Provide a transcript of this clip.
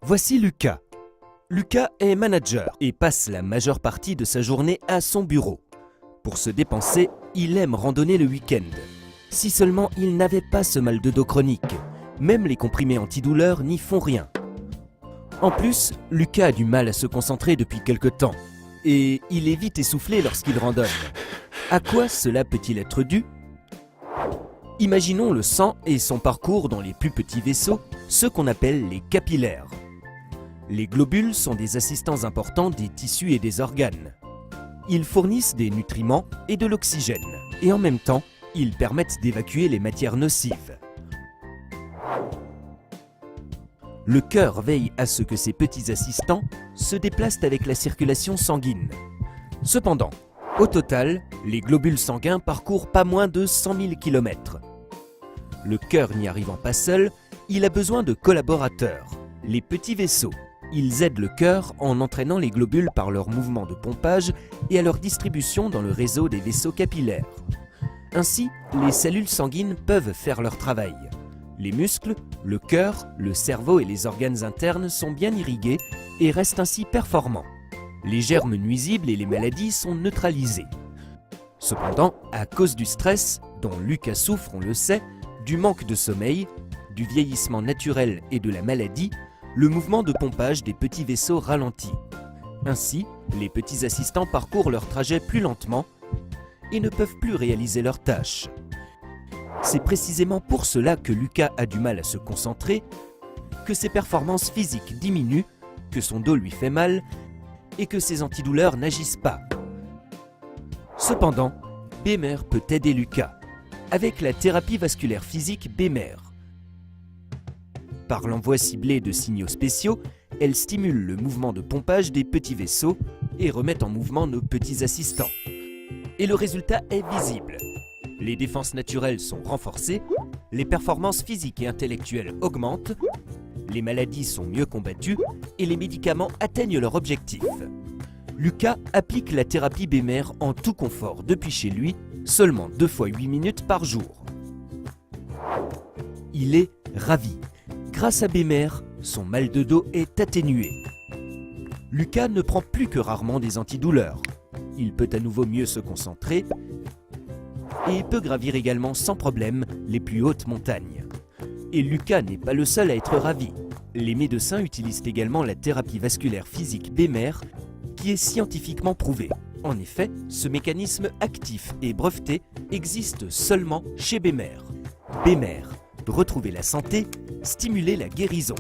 Voici Lucas. Lucas est manager et passe la majeure partie de sa journée à son bureau. Pour se dépenser, il aime randonner le week-end. Si seulement il n'avait pas ce mal de dos chronique, même les comprimés antidouleurs n'y font rien. En plus, Lucas a du mal à se concentrer depuis quelque temps et il est vite essoufflé lorsqu'il randonne. À quoi cela peut-il être dû ? Imaginons le sang et son parcours dans les plus petits vaisseaux, ceux qu'on appelle les capillaires. Les globules sont des assistants importants des tissus et des organes. Ils fournissent des nutriments et de l'oxygène, et en même temps, ils permettent d'évacuer les matières nocives. Le cœur veille à ce que ces petits assistants se déplacent avec la circulation sanguine. Cependant, au total, les globules sanguins parcourent pas moins de 100 000 km. Le cœur n'y arrivant pas seul, il a besoin de collaborateurs, les petits vaisseaux. Ils aident le cœur en entraînant les globules par leur mouvement de pompage et à leur distribution dans le réseau des vaisseaux capillaires. Ainsi, les cellules sanguines peuvent faire leur travail. Les muscles, le cœur, le cerveau et les organes internes sont bien irrigués et restent ainsi performants. Les germes nuisibles et les maladies sont neutralisés. Cependant, à cause du stress, dont Lucas souffre, on le sait, du manque de sommeil, du vieillissement naturel et de la maladie, le mouvement de pompage des petits vaisseaux ralentit. Ainsi, les petits assistants parcourent leur trajet plus lentement et ne peuvent plus réaliser leurs tâches. C'est précisément pour cela que Lucas a du mal à se concentrer, que ses performances physiques diminuent, que son dos lui fait mal et que ses antidouleurs n'agissent pas. Cependant, BEMER peut aider Lucas avec la thérapie vasculaire physique BEMER. Par l'envoi ciblé de signaux spéciaux, elle stimule le mouvement de pompage des petits vaisseaux et remet en mouvement nos petits assistants. Et le résultat est visible. Les défenses naturelles sont renforcées, les performances physiques et intellectuelles augmentent, les maladies sont mieux combattues et les médicaments atteignent leur objectif. Lucas applique la thérapie BEMER en tout confort depuis chez lui, seulement 2 fois 8 minutes par jour. Il est ravi. Grâce à BEMER, son mal de dos est atténué. Lucas ne prend plus que rarement des antidouleurs. Il peut à nouveau mieux se concentrer et peut gravir également sans problème les plus hautes montagnes. Et Lucas n'est pas le seul à être ravi. Les médecins utilisent également la thérapie vasculaire physique BEMER qui est scientifiquement prouvée. En effet, ce mécanisme actif et breveté existe seulement chez BEMER. BEMER, retrouver la santé, stimuler la guérison.